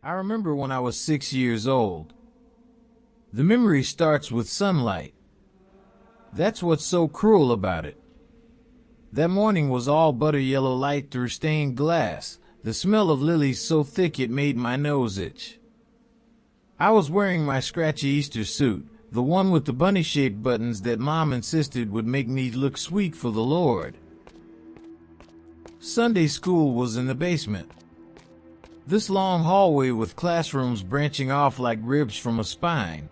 I remember when I was 6 years old. The memory starts with sunlight. That's what's so cruel about it. That morning was all butter yellow light through stained glass, the smell of lilies so thick it made my nose itch. I was wearing my scratchy Easter suit, the one with the bunny-shaped buttons that Mom insisted would make me look sweet for the Lord. Sunday school was in the basement. This long hallway with classrooms branching off like ribs from a spine.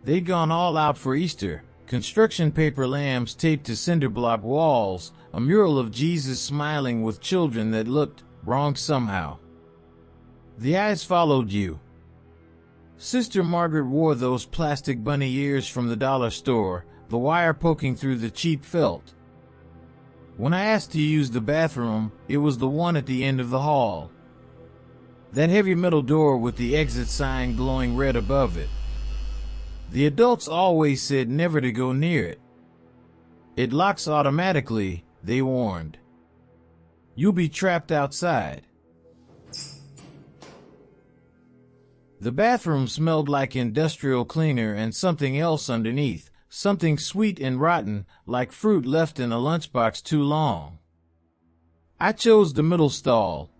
They'd gone all out for Easter, construction paper lambs taped to cinder block walls, a mural of Jesus smiling with children that looked wrong somehow. The eyes followed you. Sister Margaret wore those plastic bunny ears from the dollar store, the wire poking through the cheap felt. When I asked to use the bathroom, it was the one at the end of the hall. That heavy metal door with the exit sign glowing red above it. The adults always said never to go near it. It locks automatically, they warned. You'll be trapped outside. The bathroom smelled like industrial cleaner and something else underneath, something sweet and rotten, like fruit left in a lunchbox too long. I chose the middle stall.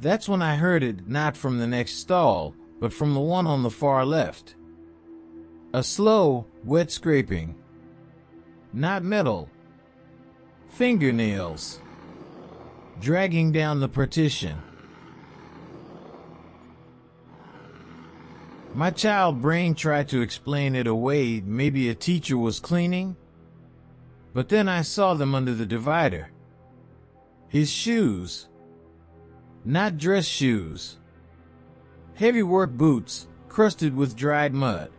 That's when I heard it, not from the next stall, but from the one on the far left. A slow, wet scraping. Not metal. Fingernails. Dragging down the partition. My child brain tried to explain it away, maybe a teacher was cleaning. But then I saw them under the divider. His shoes. Not dress shoes. Heavy work boots, crusted with dried mud.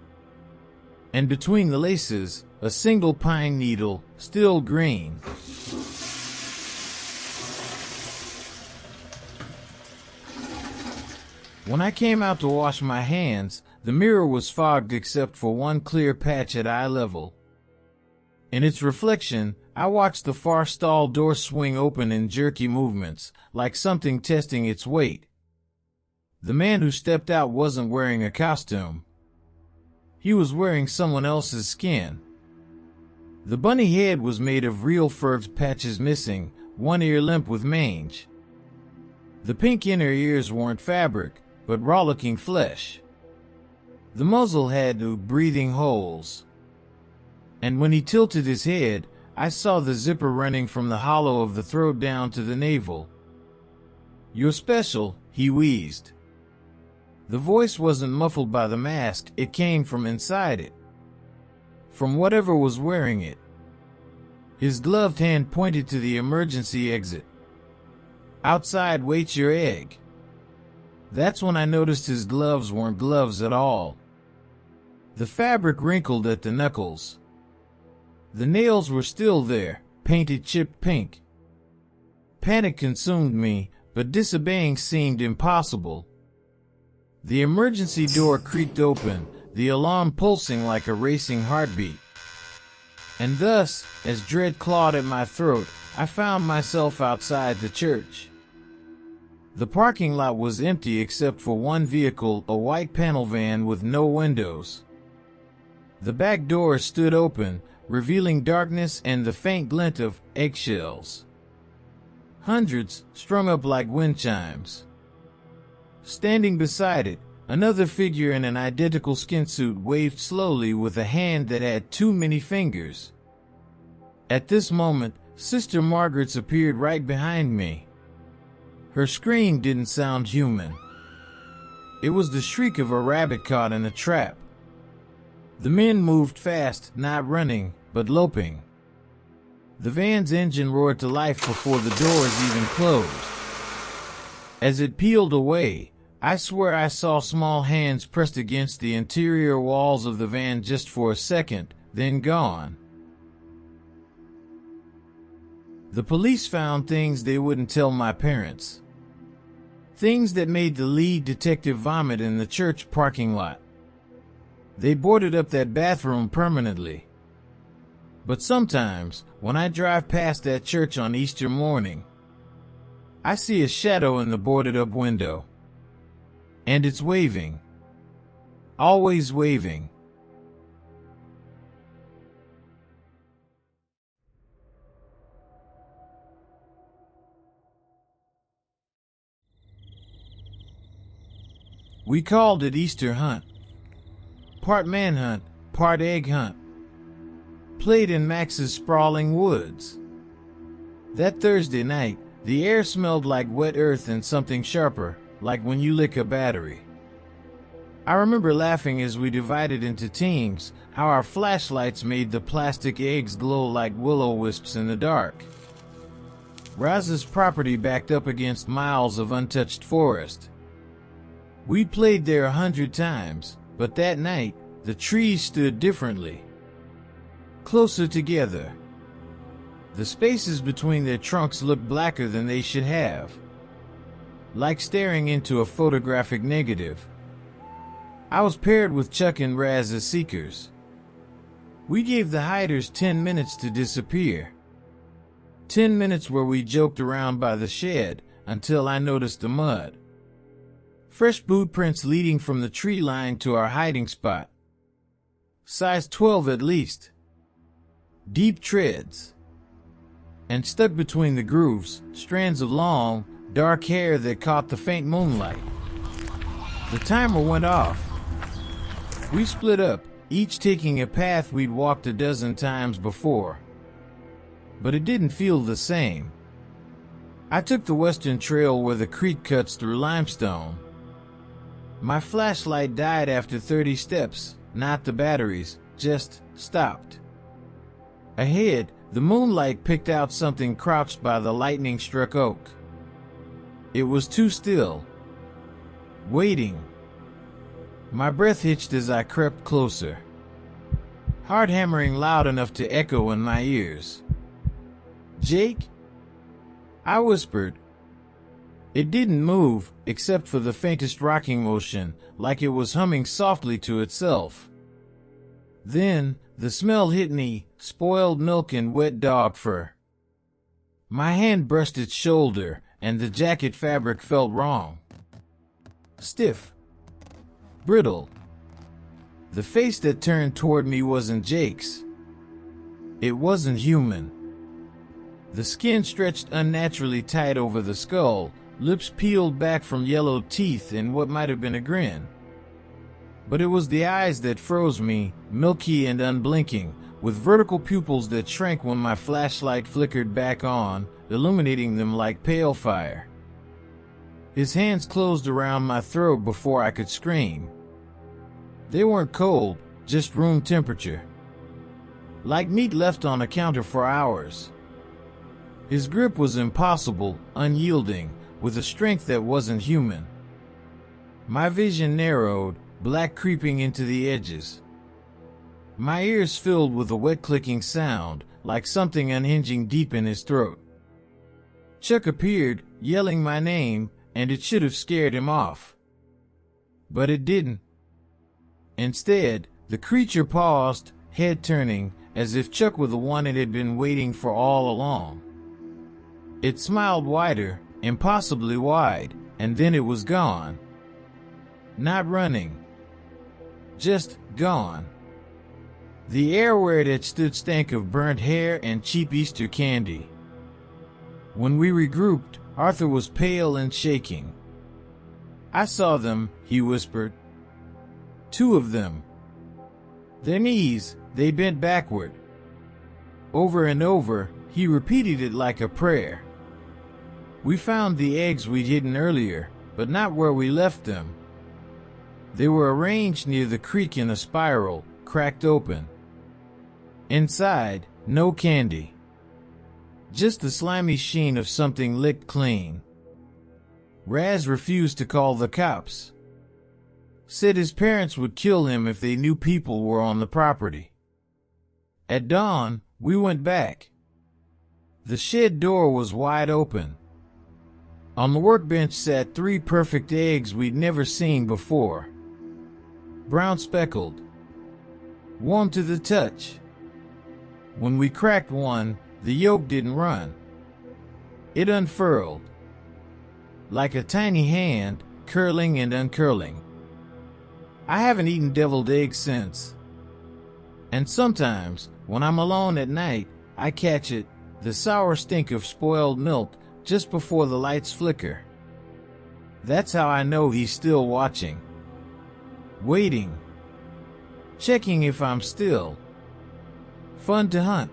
And between the laces, a single pine needle, still green. When I came out to wash my hands, the mirror was fogged except for one clear patch at eye level. In its reflection, I watched the far stall door swing open in jerky movements, like something testing its weight. The man who stepped out wasn't wearing a costume. He was wearing someone else's skin. The bunny head was made of real fur, patches missing, one ear limp with mange. The pink inner ears weren't fabric, but rollicking flesh. The muzzle had breathing holes. And when he tilted his head, I saw the zipper running from the hollow of the throat down to the navel. "You're special," he wheezed. The voice wasn't muffled by the mask, it came from inside it. From whatever was wearing it. His gloved hand pointed to the emergency exit. "Outside waits your egg." That's when I noticed his gloves weren't gloves at all. The fabric wrinkled at the knuckles. The nails were still there, painted chipped pink. Panic consumed me, but disobeying seemed impossible. The emergency door creaked open, the alarm pulsing like a racing heartbeat. And thus, as dread clawed at my throat, I found myself outside the church. The parking lot was empty except for one vehicle, a white panel van with no windows. The back door stood open, revealing darkness and the faint glint of eggshells. Hundreds, strung up like wind chimes. Standing beside it, another figure in an identical skin suit waved slowly with a hand that had too many fingers. At this moment, Sister Margaret's appeared right behind me. Her scream didn't sound human. It was the shriek of a rabbit caught in a trap. The men moved fast, not running, but loping. The van's engine roared to life before the doors even closed. As it peeled away, I swear I saw small hands pressed against the interior walls of the van just for a second, then gone. The police found things they wouldn't tell my parents. Things that made the lead detective vomit in the church parking lot. They boarded up that bathroom permanently. But sometimes, when I drive past that church on Easter morning, I see a shadow in the boarded up window. And it's waving. Always waving. We called it Easter hunt. Part manhunt, part egg hunt. Played in Max's sprawling woods. That Thursday night, the air smelled like wet earth and something sharper, like when you lick a battery. I remember laughing as we divided into teams, how our flashlights made the plastic eggs glow like will-o-wisps in the dark. Raz's property backed up against miles of untouched forest. We'd played there 100 times, but that night, the trees stood differently. Closer together. The spaces between their trunks looked blacker than they should have. Like staring into a photographic negative. I was paired with Chuck and Raz as seekers. We gave the hiders 10 minutes to disappear. 10 minutes where we joked around by the shed until I noticed the mud. Fresh boot prints leading from the tree line to our hiding spot. Size 12 at least. Deep treads. And stuck between the grooves, strands of long, dark hair that caught the faint moonlight. The timer went off. We split up, each taking a path we'd walked a dozen times before. But it didn't feel the same. I took the western trail where the creek cuts through limestone. My flashlight died after 30 steps, not the batteries, just stopped. Ahead, the moonlight picked out something crouched by the lightning-struck oak. It was too still. Waiting. My breath hitched as I crept closer. Heart hammering loud enough to echo in my ears. "Jake?" I whispered. It didn't move, except for the faintest rocking motion, like it was humming softly to itself. Then, the smell hit me, spoiled milk and wet dog fur. My hand brushed its shoulder, and the jacket fabric felt wrong. Stiff. Brittle. The face that turned toward me wasn't Jake's. It wasn't human. The skin stretched unnaturally tight over the skull, lips peeled back from yellow teeth in what might have been a grin. But it was the eyes that froze me, milky and unblinking, with vertical pupils that shrank when my flashlight flickered back on, illuminating them like pale fire. His hands closed around my throat before I could scream. They weren't cold, just room temperature. Like meat left on a counter for hours. His grip was impossible, unyielding, with a strength that wasn't human. My vision narrowed, black creeping into the edges. My ears filled with a wet clicking sound, like something unhinging deep in his throat. Chuck appeared, yelling my name, and it should have scared him off. But it didn't. Instead, the creature paused, head turning, as if Chuck were the one it had been waiting for all along. It smiled wider, impossibly wide, and then it was gone. Not running. Just gone. The air where it had stood stank of burnt hair and cheap Easter candy. When we regrouped, Arthur was pale and shaking. "I saw them," he whispered. "Two of them. Their knees, they bent backward." Over and over, he repeated it like a prayer. We found the eggs we'd hidden earlier, but not where we left them. They were arranged near the creek in a spiral, cracked open. Inside, no candy. Just the slimy sheen of something licked clean. Raz refused to call the cops. Said his parents would kill him if they knew people were on the property. At dawn, we went back. The shed door was wide open. On the workbench sat 3 perfect eggs we'd never seen before. Brown speckled. Warm to the touch. When we cracked one, the yolk didn't run. It unfurled. Like a tiny hand, curling and uncurling. I haven't eaten deviled eggs since. And sometimes, when I'm alone at night, I catch it, the sour stink of spoiled milk, just before the lights flicker. That's how I know he's still watching. Waiting. Checking if I'm still. Fun to hunt.